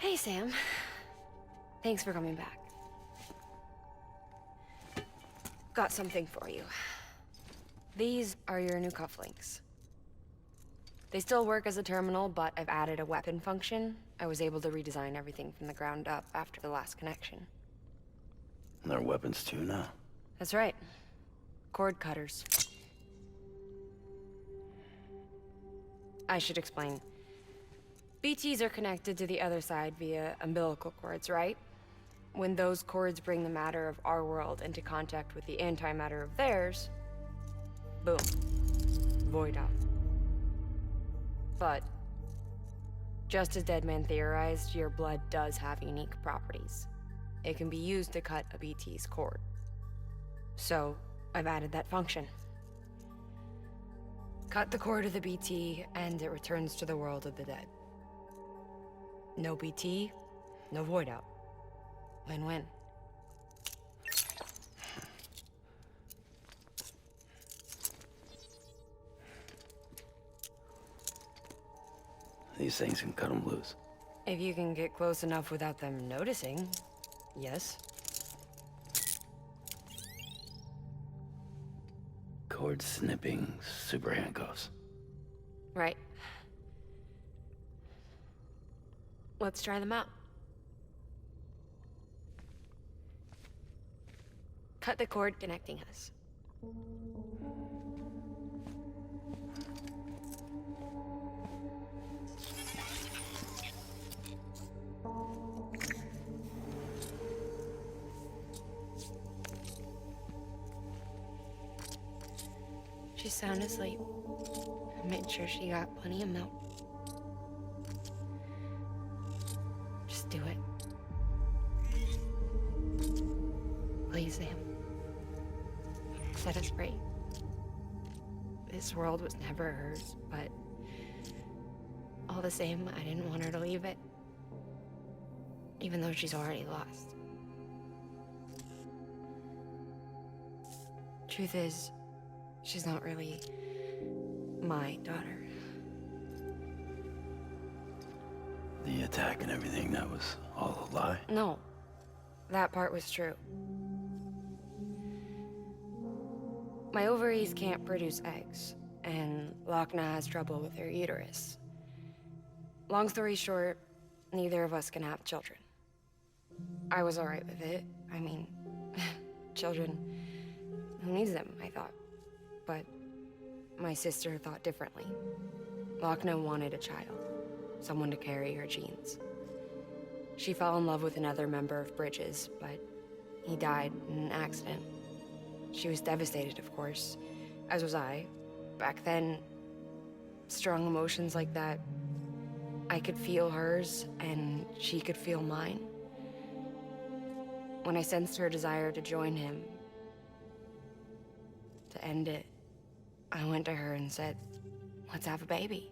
Hey, Sam. Thanks for coming back. Got something for you. These are your new cufflinks. They still work as a terminal, but I've added a weapon function. I was able to redesign everything from the ground up after the last connection. And they're weapons too now. That's right. Cord cutters. I should explain. BTs are connected to the other side via umbilical cords, right? When those cords bring the matter of our world into contact with the antimatter of theirs, boom. Void out. But, just as Deadman theorized, your blood does have unique properties. It can be used to cut a BT's cord. So, I've added that function. Cut the cord of the BT, and it returns to the world of the dead. No BT, no void out. Win-win. These things can cut them loose. If you can get close enough without them noticing, yes. Cord snipping, super handcuffs. Right. Let's try them out. Cut the cord connecting us. She's sound asleep. I made sure she got plenty of milk. Just do it. Please, Sam. Set us free. This world was never hers, but all the same, I didn't want her to leave it. Even though she's already lost. Truth is, she's not really my daughter. The attack and everything, that was all a lie? No, that part was true. My ovaries can't produce eggs, and Lochna has trouble with her uterus. Long story short, neither of us can have children. I was alright with it. I mean, children, who needs them, I thought. But my sister thought differently. Lochna wanted a child, someone to carry her genes. She fell in love with another member of Bridges, but he died in an accident. She was devastated, of course, as was I. Back then, strong emotions like that, I could feel hers, and she could feel mine. When I sensed her desire to join him, to end it, I went to her and said, let's have a baby.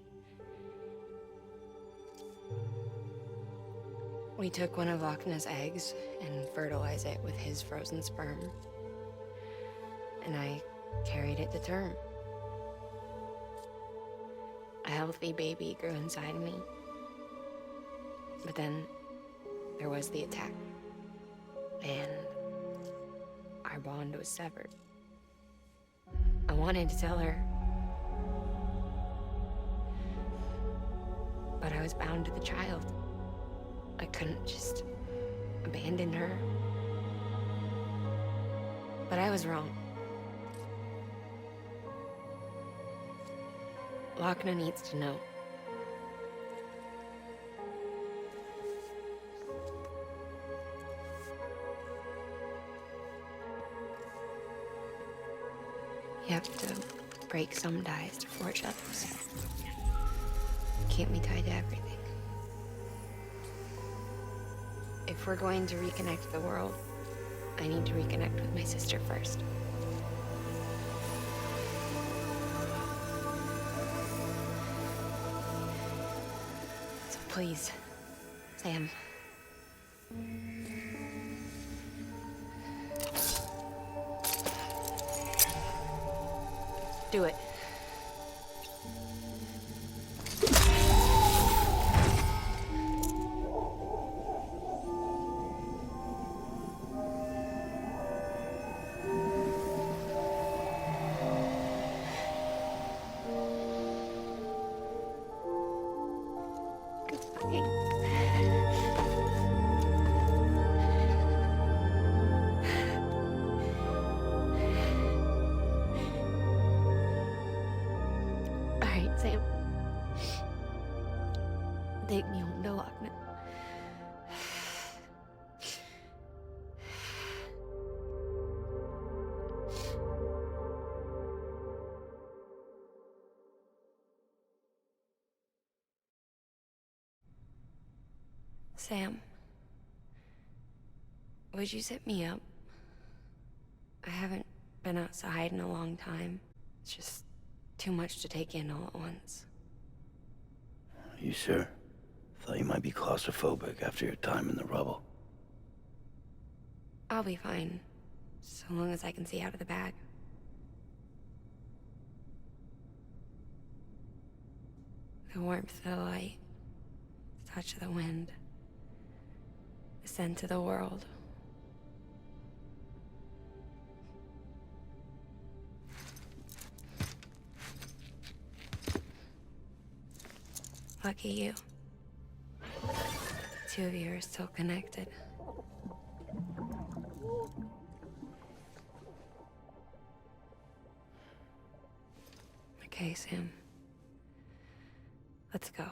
We took one of Lochna's eggs and fertilized it with his frozen sperm. And I carried it to term. A healthy baby grew inside me. But then there was the attack. And our bond was severed. I wanted to tell her. But I was bound to the child. I couldn't just abandon her. But I was wrong. Lochna needs to know. You have to break some ties to forge others. Keep me tied to everything. If we're going to reconnect the world, I need to reconnect with my sister first. So please, Sam. Do it. Sam, would you sit me up? I haven't been outside in a long time. It's just too much to take in all at once. You sure? Thought you might be claustrophobic after your time in the rubble. I'll be fine, so long as I can see out of the bag. The warmth of the light, the touch of the wind, the scent of the world. Lucky you. Two of you are still connected. Okay, Sam. Let's go.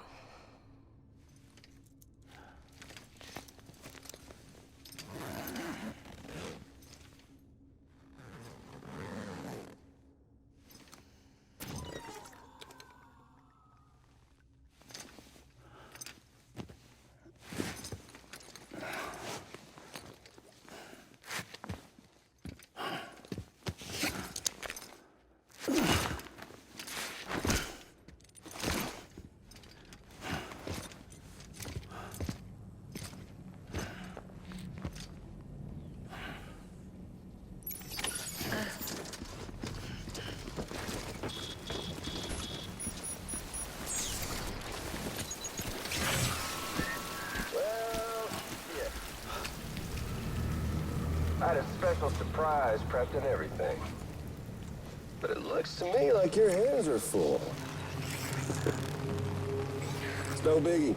I had a special surprise prepped and everything. But it looks to me like your hands are full. It's no biggie.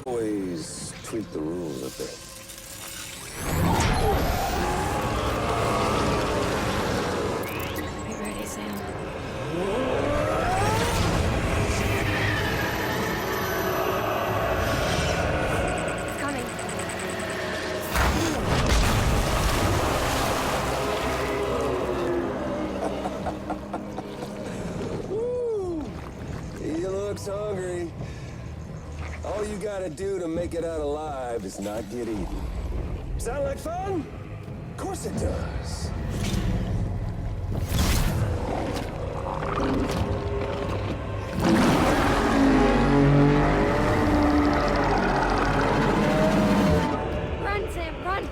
Always tweak the rules a bit. Be ready, Sam. It's coming. Woo! He looks hungry. All you gotta do to make it out alive is not get eaten. Sound like fun? Of course it does. Run, Sam, run!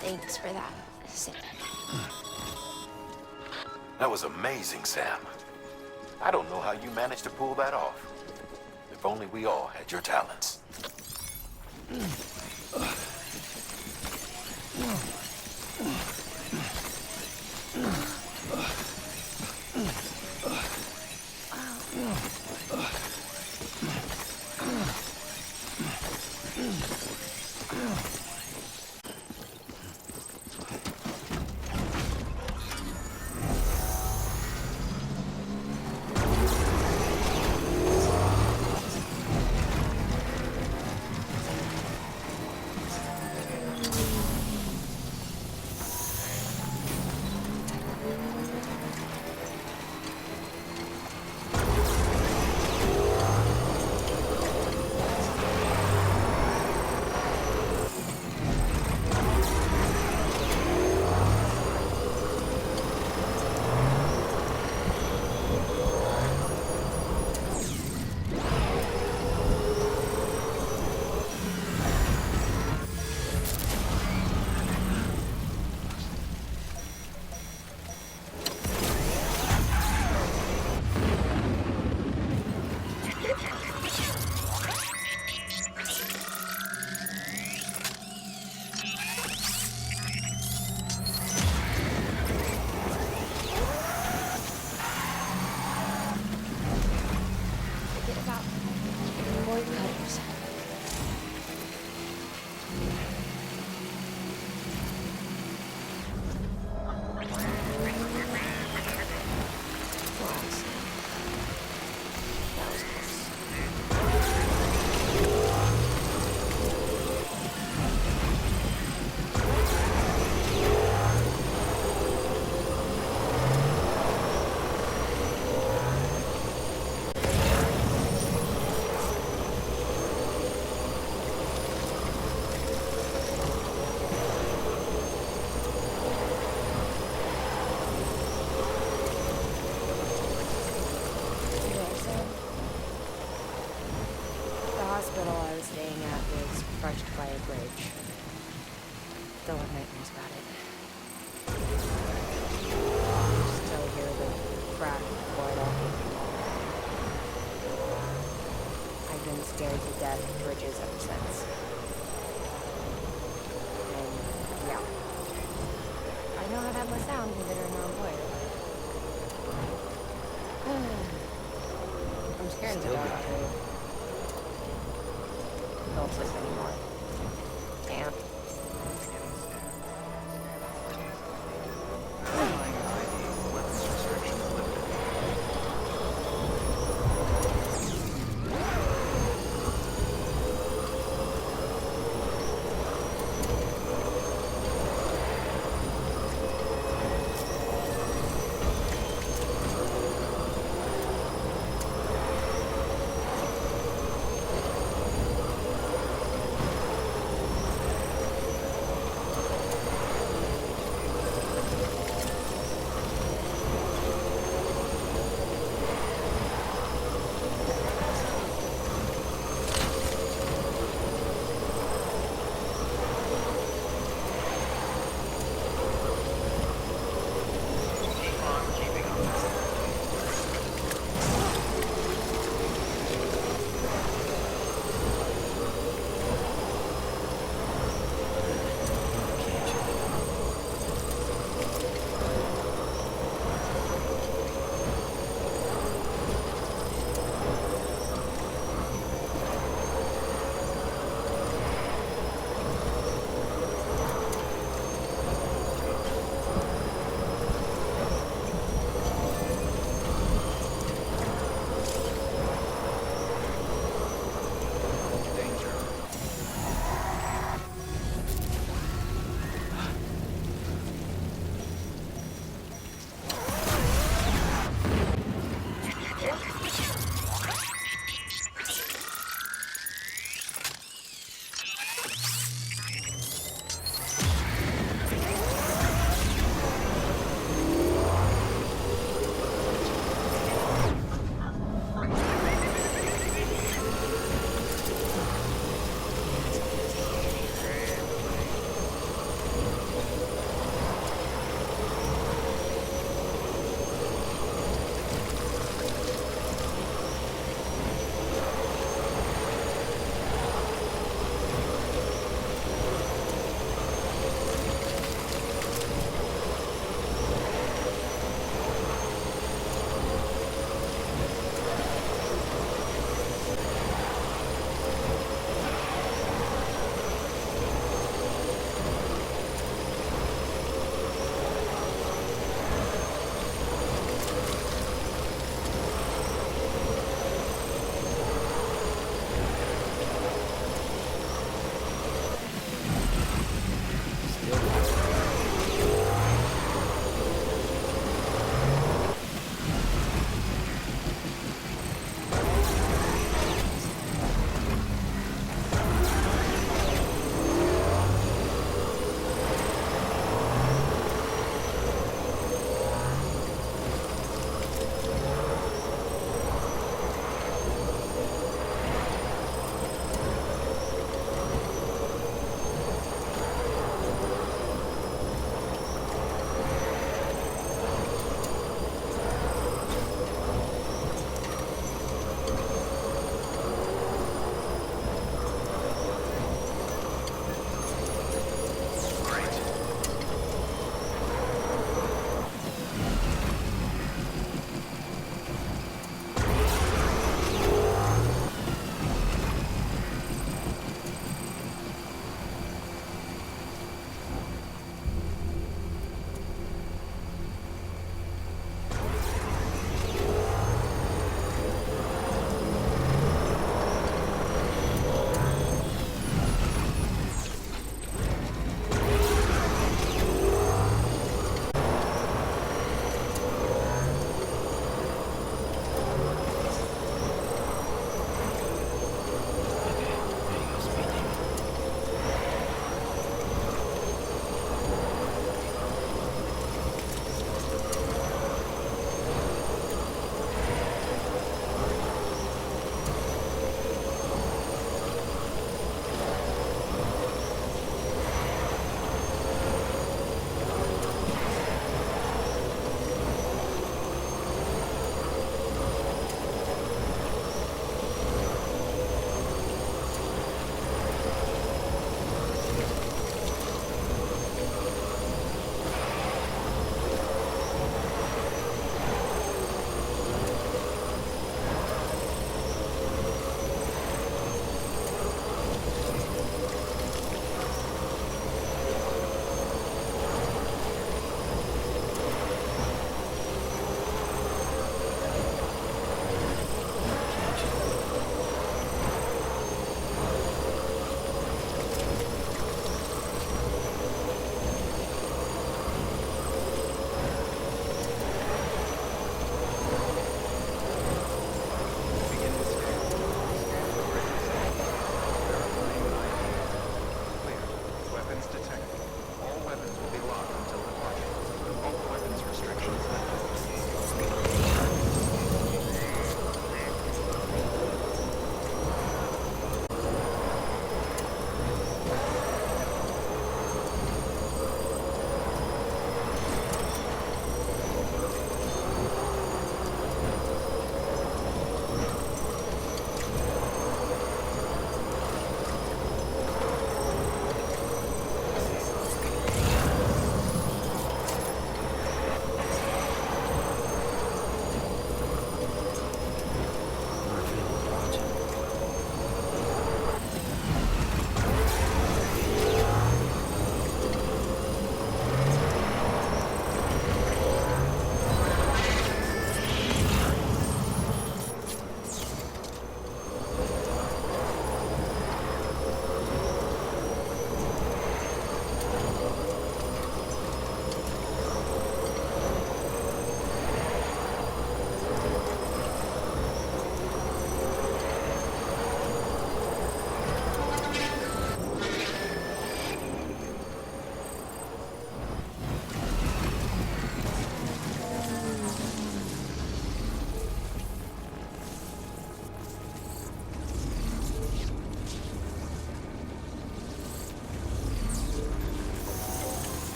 Thanks for that, Sam. That was amazing, Sam. I don't know how you managed to pull that off. If only we all had your talents. Forget about boy cutters. Wow, Sam. That was close. The hospital I was staying at was crushed by a bridge. Still have nightmares about it. Still hear the crack quite often. I've been scared to death of bridges ever since. And yeah, I know how that must sound considering I'm employed. I'm scared of the dark too. Don't sleep anymore. Can't.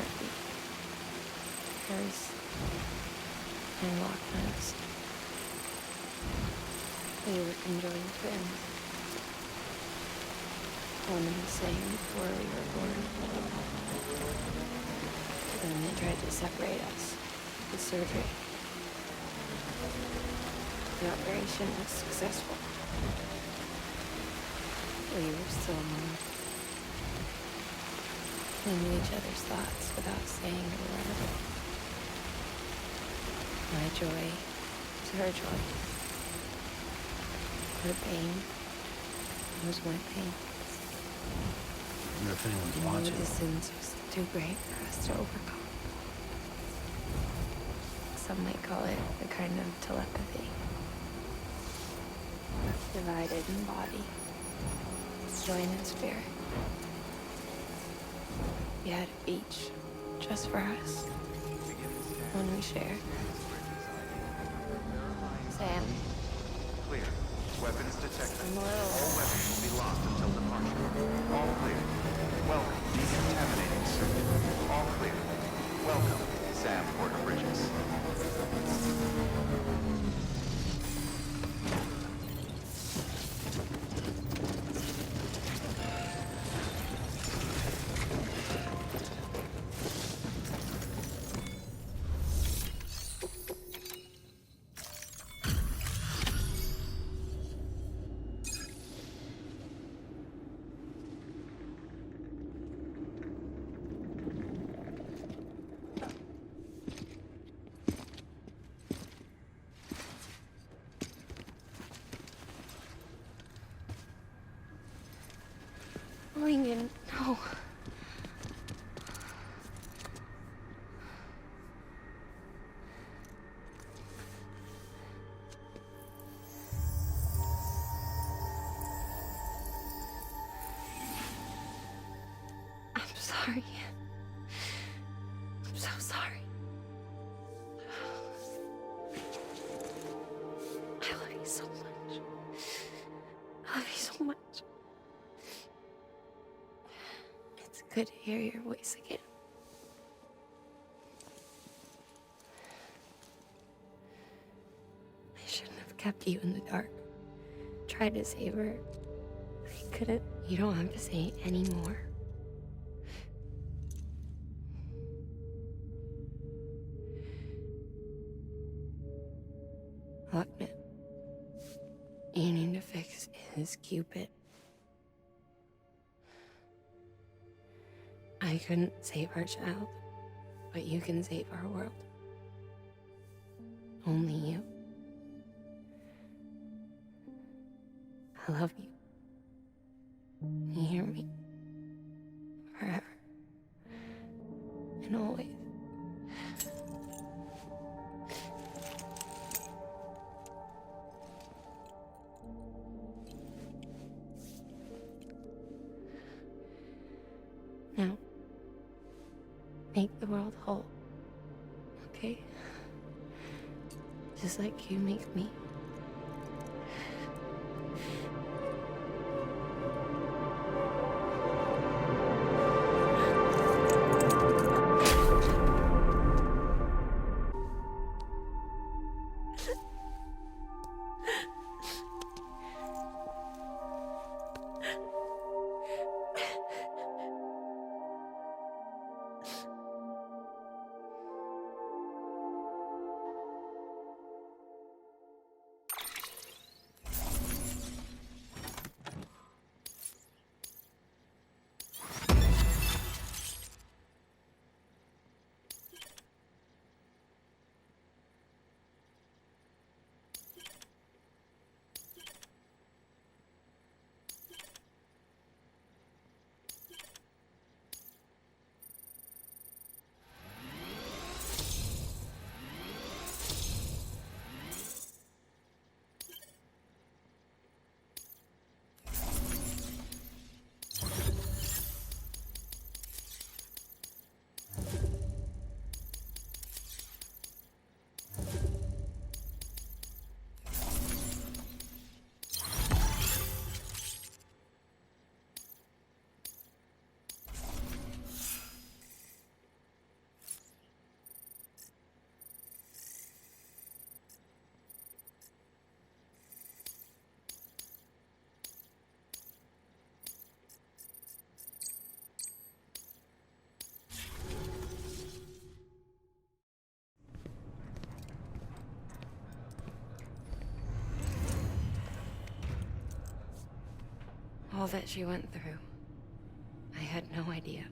heartbeat. Hers and Loch Ness. We were conjoined twins. One and the same before we were born. Then they tried to separate us with surgery. The operation was successful. We were still one. We knew each other's thoughts without saying a word. My joy was her joy. Her pain was my pain. Wonder if anyone's The watching. distance was too great for us to overcome. Some might call it a kind of telepathy. Divided in body, joined in spirit. We had a beach just for us. One we shared. Sam, Clear. Weapons detected. I'm a All little... weapons will be lost until departure. All clear. Welcome, decontaminating circuit. All clear. Welcome, Sam Porter Bridges. Lincoln, no. I'm sorry. I'm so sorry. I love you so much. I love you so much. It's good to hear your voice again. I shouldn't have kept you in the dark. Tried to save her. I couldn't. You don't have to say any more. Lockman, you need to fix his Cupid. I couldn't save our child, but you can save our world. Only you. I love you. You hear me? Forever. And always. Now, make the world whole, okay? Just like you make me. all that she went through. I had no idea.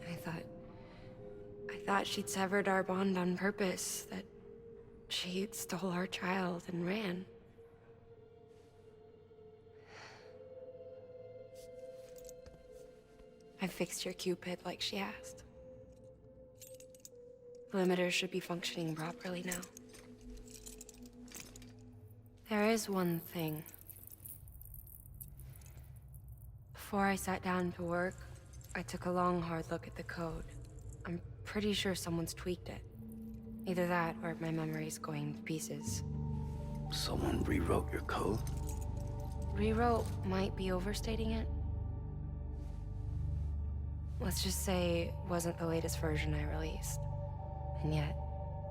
I thought she'd severed our bond on purpose, that she stole our child and ran. I fixed your Cupid like she asked. The limiter should be functioning properly now. There is one thing. Before I sat down to work, I took a long, hard look at the code. I'm pretty sure someone's tweaked it. Either that, or my memory's going to pieces. Someone rewrote your code? Rewrote might be overstating it. Let's just say it wasn't the latest version I released. And yet,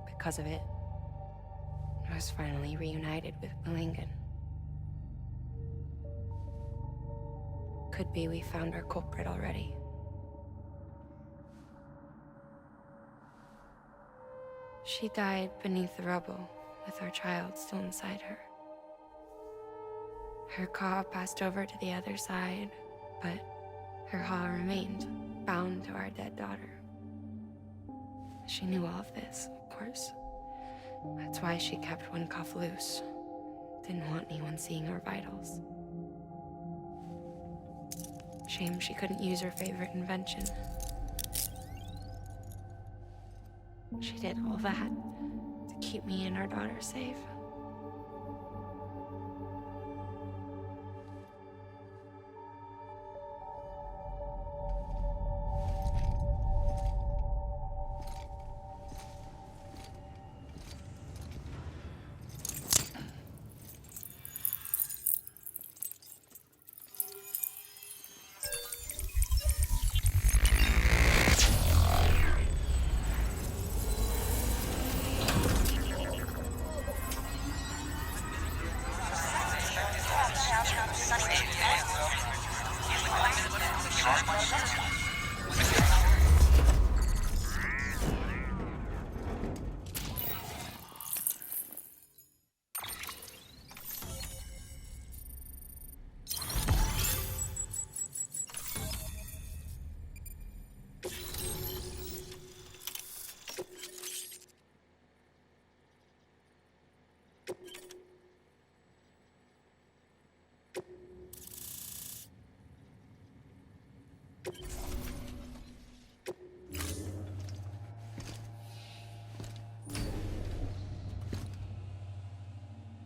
because of it, I was finally reunited with Malingen. Could be we found our culprit already. She died beneath the rubble, with our child still inside her. Her Ka passed over to the other side, but her Ha remained, bound to our dead daughter. She knew all of this, of course. That's why she kept one cuff loose. Didn't want anyone seeing her vitals. Shame she couldn't use her favorite invention. She did all that to keep me and our daughter safe.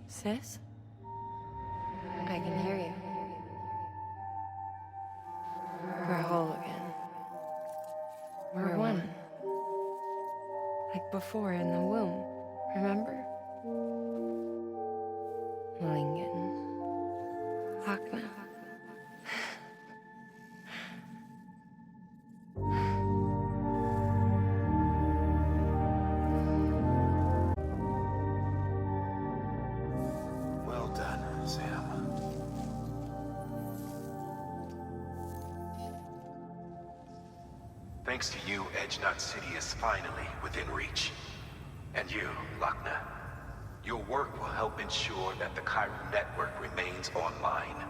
Sis? I can hear you. We're whole again. We're one. Like before in the womb, remember? Malingen. Lochna. Well done, Sam. Thanks to you, Edgenut City is finally within reach. And you, Lochna, your work will help ensure that the Chiral network remains online.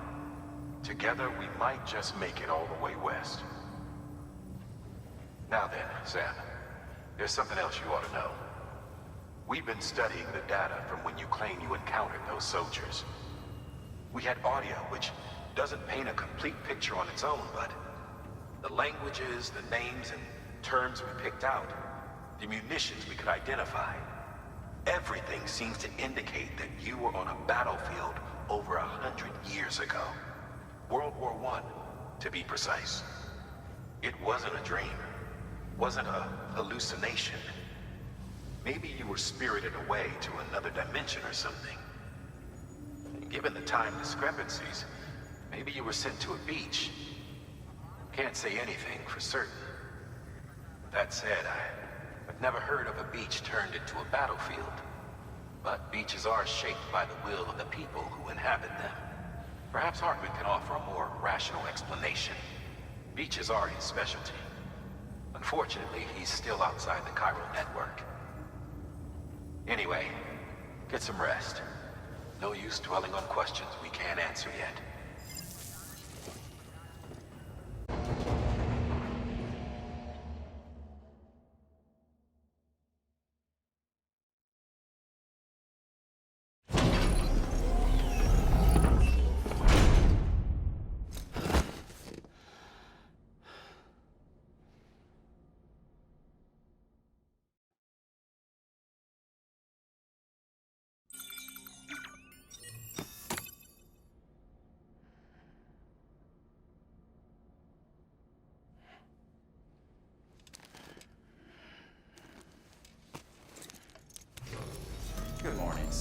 Together, we might just make it all the way west. Now then, Sam, there's something else you ought to know. We've been studying the data from when you claim you encountered those soldiers. We had audio, which doesn't paint a complete picture on its own, but the languages, the names, and terms we picked out, the munitions we could identify, everything seems to indicate that you were on a battlefield over 100 years ago. World War I, to be precise. It wasn't a dream. Wasn't a hallucination. Maybe you were spirited away to another dimension or something. And given the time discrepancies, maybe you were sent to a beach. Can't say anything for certain. That said, I've never heard of a beach turned into a battlefield. But beaches are shaped by the will of the people who inhabit them. Perhaps Hartman can offer a more rational explanation. Beaches are his specialty. Unfortunately, he's still outside the Chiral network. Anyway, get some rest. No use dwelling on questions we can't answer yet.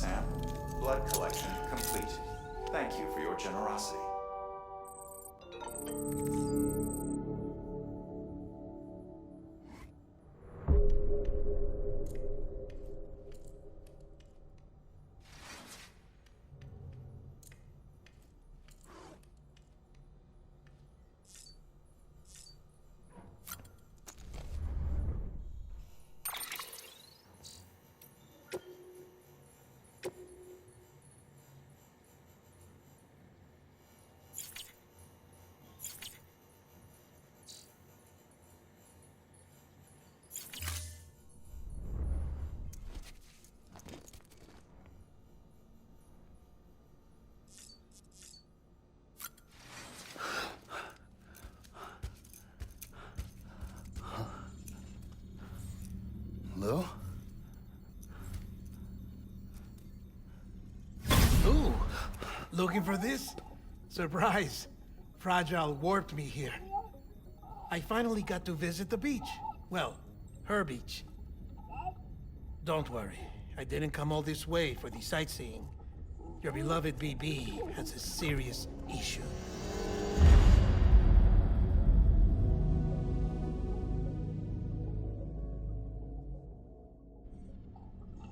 Sam. Blood collection complete. Thank you for your generosity. Hello? Ooh, looking for this? Surprise. Fragile warped me here. I finally got to visit the beach. Well, her beach. Don't worry, I didn't come all this way for the sightseeing. Your beloved BB has a serious issue.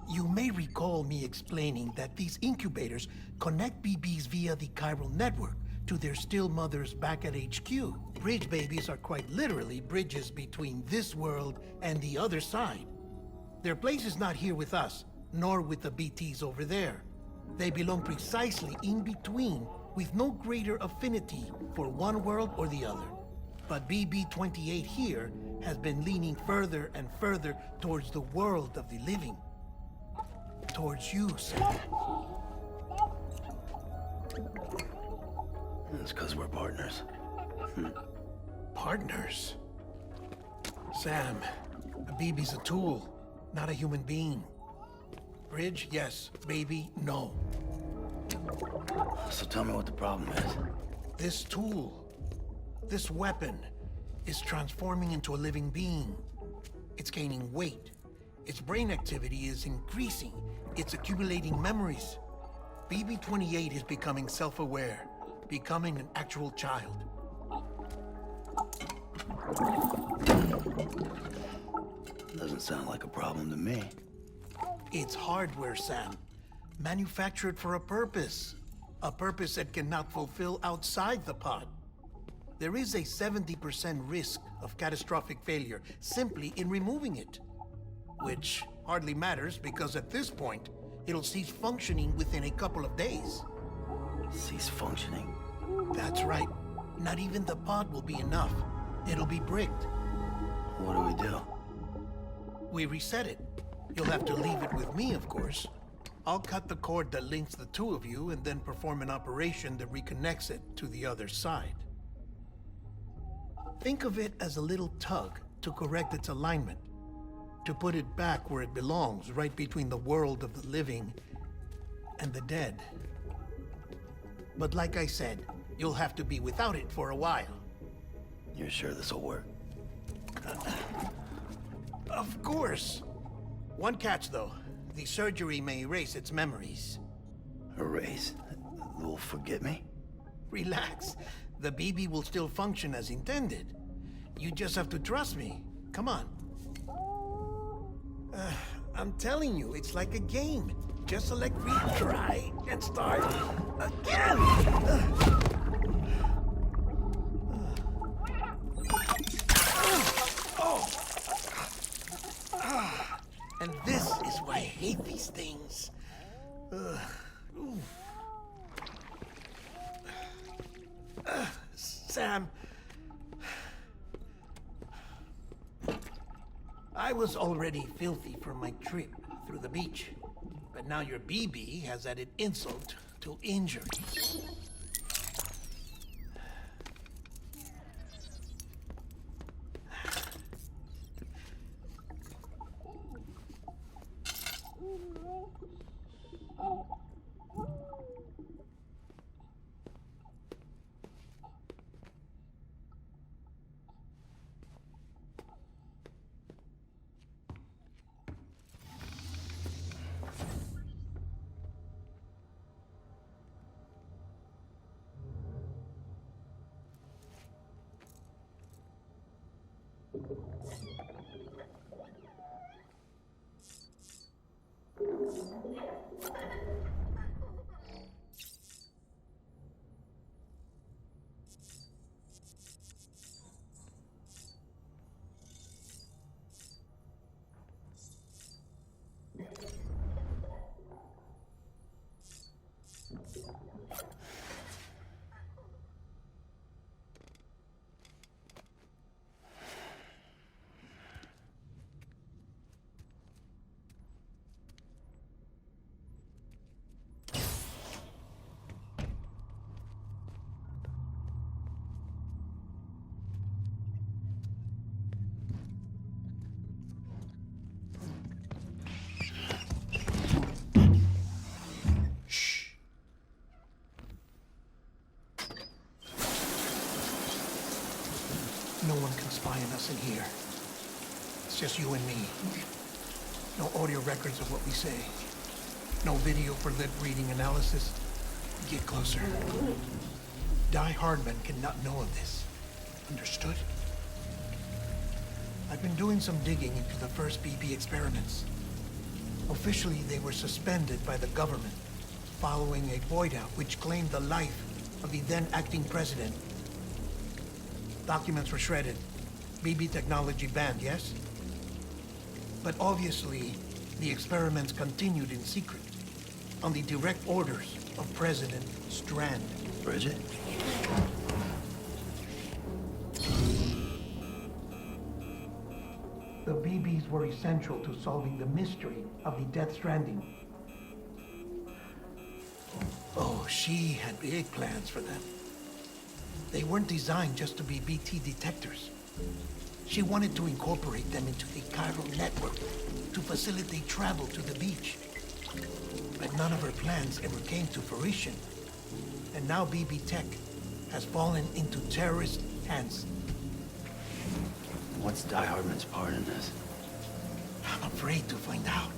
You may recall me explaining that these incubators connect BBs via the chiral network to their still mothers back at HQ. Bridge babies are quite literally bridges between this world and the other side. Their place is not here with us, nor with the BTs over there. They belong precisely in between, with no greater affinity for one world or the other. But BB-28 here has been leaning further and further towards the world of the living. Towards you, Sam. It's because we're partners. Partners? Sam, a BB's a tool, not a human being. Bridge, yes. Baby, no. So tell me what the problem is. This tool, this weapon, is transforming into a living being. It's gaining weight. Its brain activity is increasing. It's accumulating memories. BB-28 is becoming self-aware, becoming an actual child. Doesn't sound like a problem to me. It's hardware, Sam. Manufactured for a purpose. A purpose it cannot fulfill outside the pod. There is a 70% risk of catastrophic failure simply in removing it. Which hardly matters because at this point, it'll cease functioning within a couple of days. Cease functioning? That's right. Not even the pod will be enough. It'll be bricked. What do we do? We reset it. You'll have to leave it with me, of course. I'll cut the cord that links the two of you and then perform an operation that reconnects it to the other side. Think of it as a little tug to correct its alignment. To put it back where it belongs, right between the world of the living and the dead. But like I said, you'll have to be without it for a while. You're sure this'll work? Of course. One catch, though. The surgery may erase its memories. Erase? They'll forget me? Relax. The BB will still function as intended. You just have to trust me. Come on. I'm telling you, it's like a game. Just select retry and start again. And this is why I hate these things. Sam, I was already filthy from my trip through the beach, but now your BB has added insult to injury. No one can spy on us in here. It's just you and me. No audio records of what we say. No video for lip-reading analysis. Get closer. Die Hardman cannot know of this. Understood? I've been doing some digging into the first BB experiments. Officially, they were suspended by the government following a void out which claimed the life of the then acting president. Documents were shredded. BB technology banned, yes? But obviously, the experiments continued in secret, on the direct orders of President Strand. Bridget? The BBs were essential to solving the mystery of the Death Stranding. Oh, she had big plans for them. They weren't designed just to be BT detectors. She wanted to incorporate them into the chiral network to facilitate travel to the beach. But none of her plans ever came to fruition. And now BB Tech has fallen into terrorist hands. What's Die Hardman's part in this? I'm afraid to find out.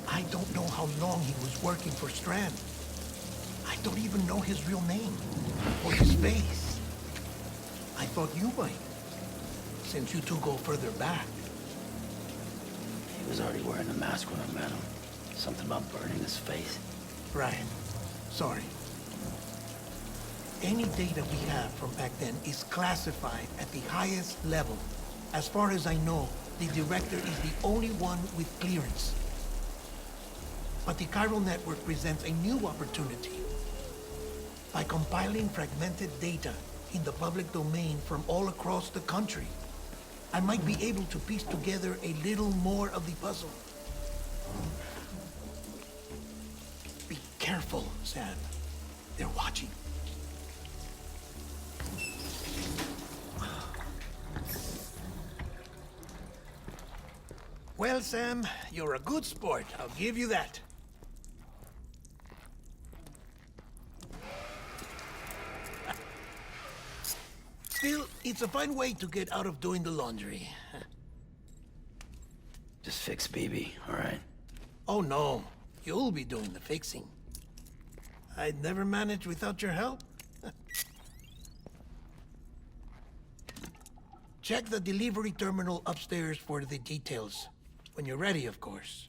I don't know how long he was working for Strand. I don't even know his real name or his face. I thought you might, since you two go further back. He was already wearing a mask when I met him. Something about burning his face. Right. Sorry. Any data we have from back then is classified at the highest level. As far as I know, the director is the only one with clearance. But the chiral network presents a new opportunity. By compiling fragmented data in the public domain from all across the country, I might be able to piece together a little more of the puzzle. Be careful, Sam. They're watching. Well, Sam, you're a good sport. I'll give you that. Still, it's a fine way to get out of doing the laundry. Just fix BB, all right? Oh, no. You'll be doing the fixing. I'd never manage without your help. Check the delivery terminal upstairs for the details. When you're ready, of course.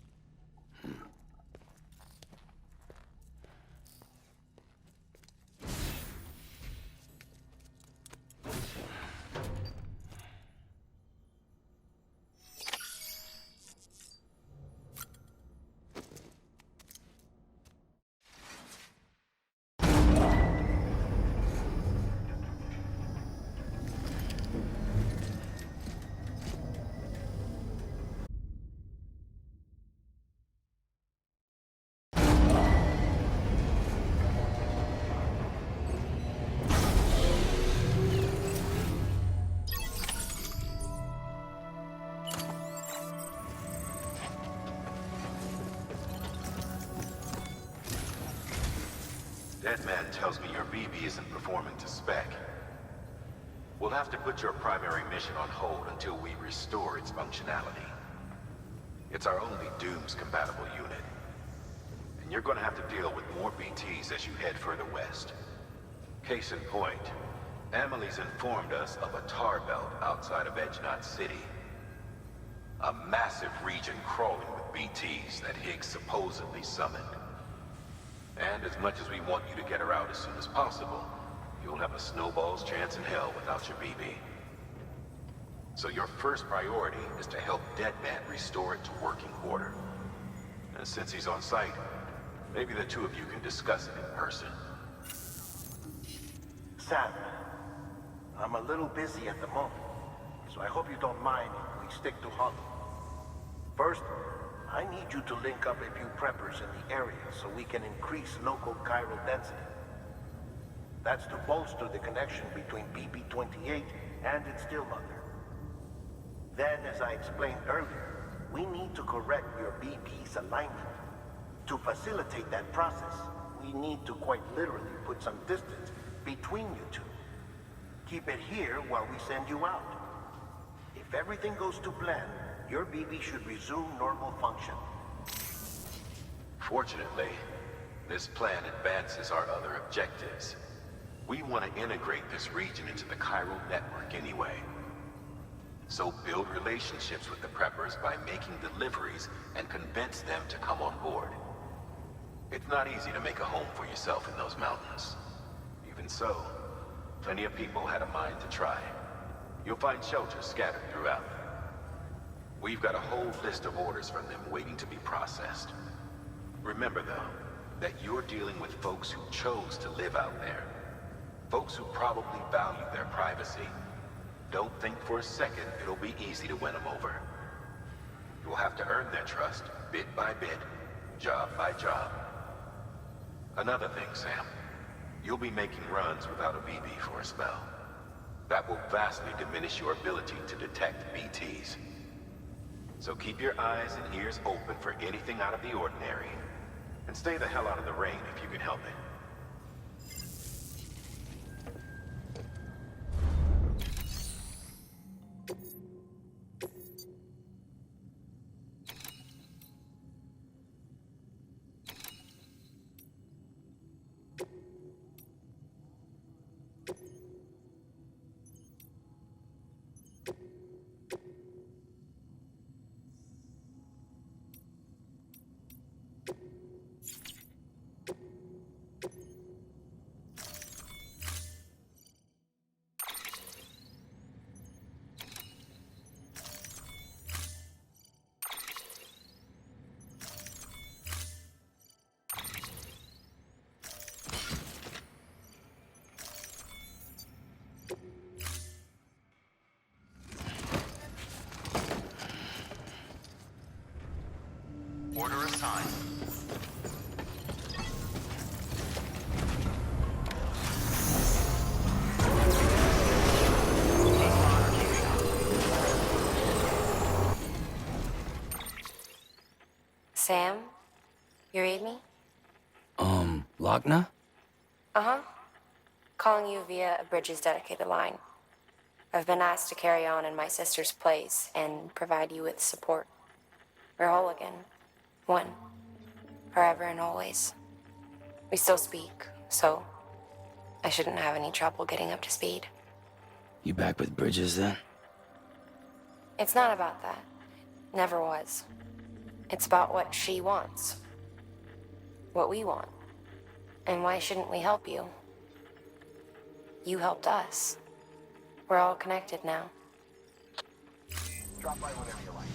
That man tells me your BB isn't performing to spec. We'll have to put your primary mission on hold until we restore its functionality. It's our only Dooms-compatible unit. And you're gonna have to deal with more BTs as you head further west. Case in point, Emily's informed us of a tar belt outside of Edge Knot City. A massive region crawling with BTs that Higgs supposedly summoned. And as much as we want you to get her out as soon as possible, you'll have a snowball's chance in hell without your BB. So your first priority is to help Deadman restore it to working order. And since he's on site, maybe the two of you can discuss it in person. Sam, I'm a little busy at the moment, so I hope you don't mind if we stick to Hollow. First, I need you to link up a few preppers in the area so we can increase local chiral density. That's to bolster the connection between BB-28 and its still mother. Then, as I explained earlier, we need to correct your BB's alignment. To facilitate that process, we need to quite literally put some distance between you two. Keep it here while we send you out. If everything goes to plan, your BB should resume normal function. Fortunately, this plan advances our other objectives. We want to integrate this region into the chiral network anyway. So build relationships with the preppers by making deliveries and convince them to come on board. It's not easy to make a home for yourself in those mountains. Even so, plenty of people had a mind to try. You'll find shelters scattered throughout. We've got a whole list of orders from them waiting to be processed. Remember, though, that you're dealing with folks who chose to live out there. Folks who probably value their privacy. Don't think for a second it'll be easy to win them over. You'll have to earn their trust, bit by bit, job by job. Another thing, Sam. You'll be making runs without a BB for a spell. That will vastly diminish your ability to detect BTs. So keep your eyes and ears open for anything out of the ordinary. And stay the hell out of the rain if you can help it. Order assigned. Sam? You read me? Lochna? Uh-huh. Calling you via a Bridges dedicated line. I've been asked to carry on in my sister's place and provide you with support. We're whole again. One. Forever and always. We still speak, so I shouldn't have any trouble getting up to speed. You back with Bridges then? It's not about that. Never was. It's about what she wants. What we want. And why shouldn't we help you? You helped us. We're all connected now. Drop by whenever you like.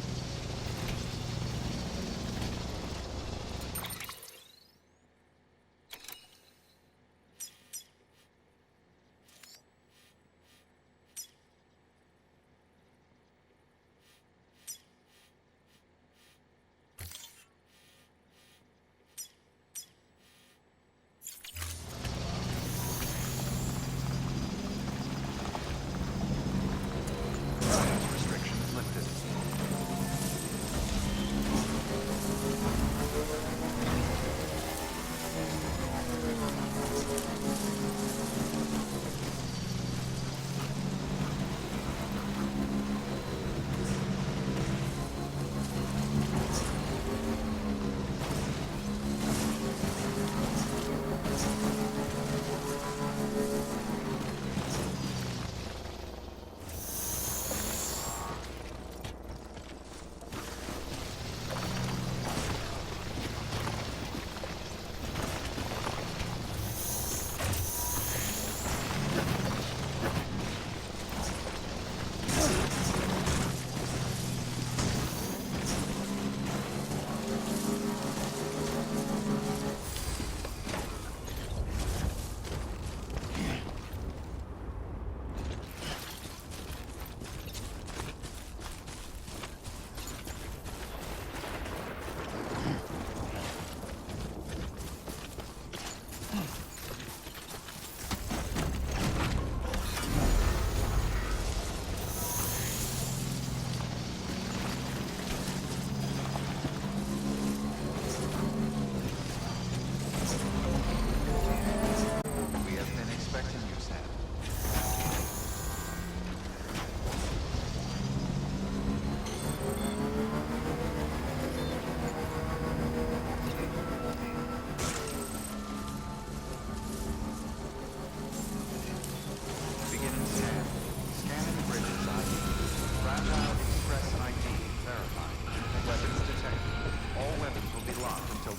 Restrictions lifted.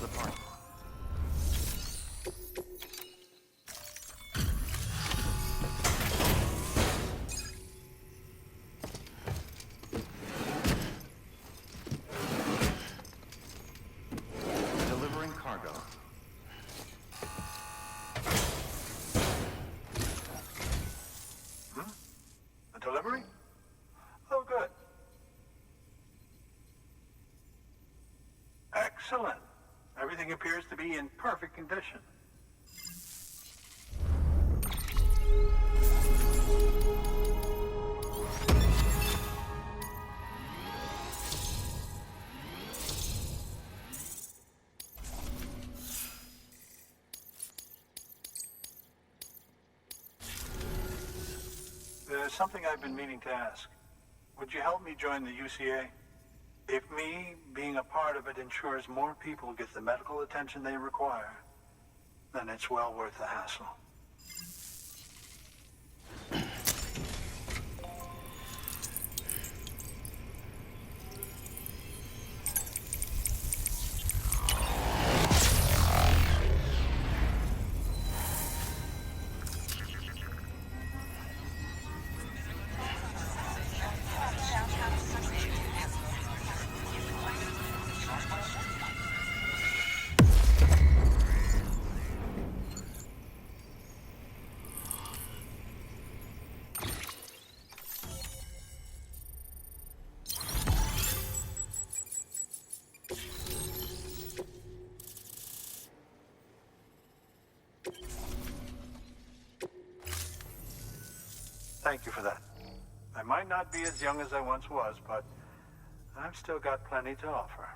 departure. Delivering cargo. A delivery? Oh, good. Excellent. Everything appears to be in perfect condition. There's something I've been meaning to ask. Would you help me join the UCA? If me being a part of it ensures more people get the medical attention they require, then it's well worth the hassle. Thank you for that. I might not be as young as I once was, but I've still got plenty to offer.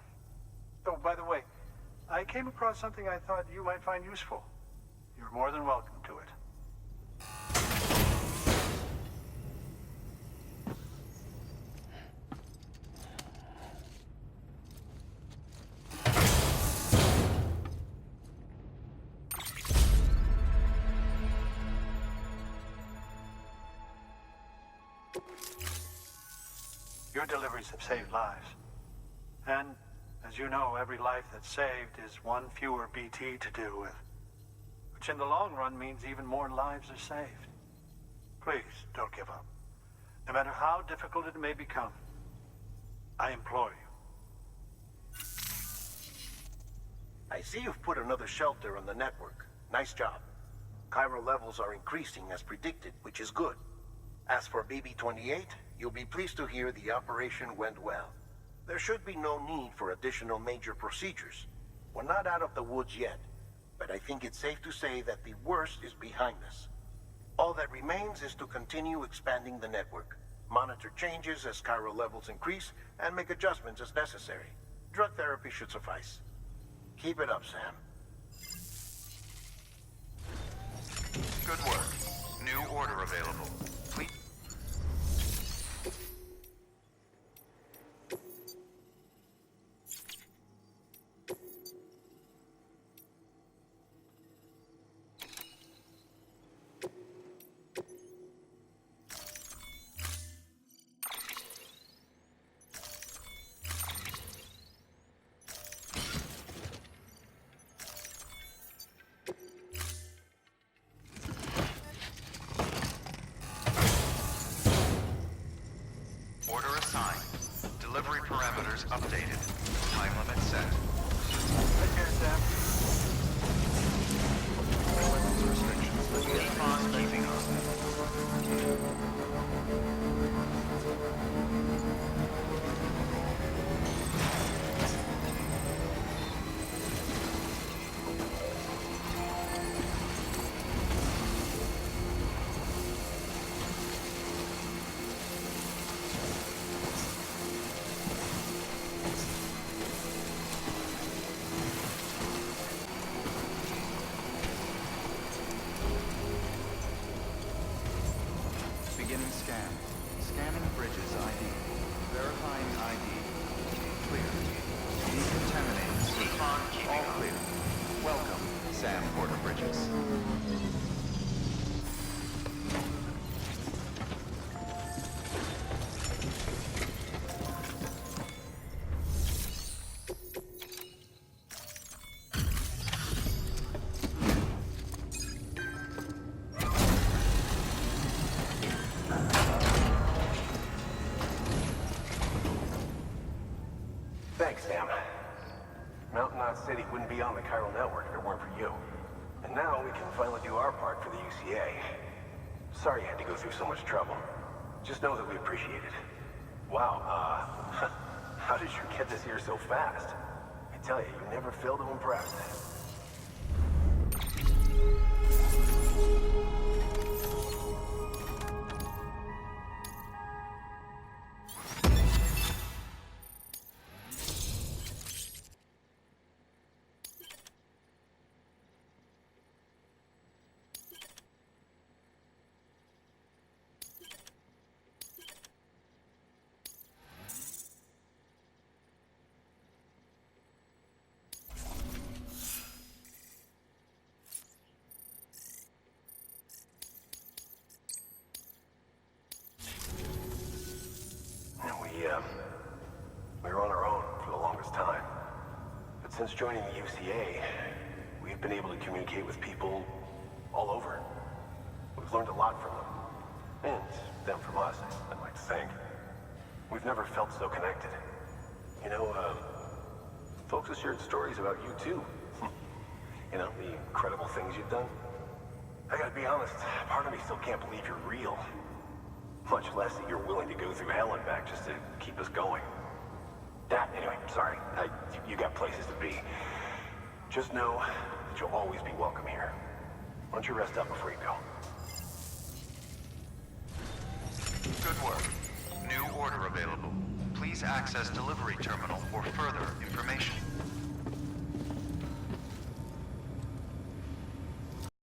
Oh, by the way, I came across something I thought you might find useful. You're more than welcome to it. Your deliveries have saved lives. And, as you know, every life that's saved is one fewer BT to deal with. Which in the long run means even more lives are saved. Please, don't give up. No matter how difficult it may become, I implore you. I see you've put another shelter on the network. Nice job. Chiral levels are increasing as predicted, which is good. As for BB-28, you'll be pleased to hear the operation went well. There should be no need for additional major procedures. We're not out of the woods yet, but I think it's safe to say that the worst is behind us. All that remains is to continue expanding the network, monitor changes as chiral levels increase, and make adjustments as necessary. Drug therapy should suffice. Keep it up, Sam. Good work. New order available. Please. Thanks, Sam. Mountain Knot City wouldn't be on the chiral network if it weren't for you. And now we can finally do our part for the UCA. Sorry you had to go through so much trouble. Just know that we appreciate it. Wow, how did you get this here so fast? I tell you, you never fail to impress. We were on our own for the longest time. But since joining the UCA, we've been able to communicate with people all over. We've learned a lot from them. And them from us, I'd like to think. We've never felt so connected. You know, folks have shared stories about you too. You know, the incredible things you've done. I gotta be honest, part of me still can't believe you're real. Much less that you're willing to go through hell and back just to keep us going. Anyway, sorry. You got places to be. Just know that you'll always be welcome here. Why don't you rest up before you go? Good work. New order available. Please access delivery terminal for further information.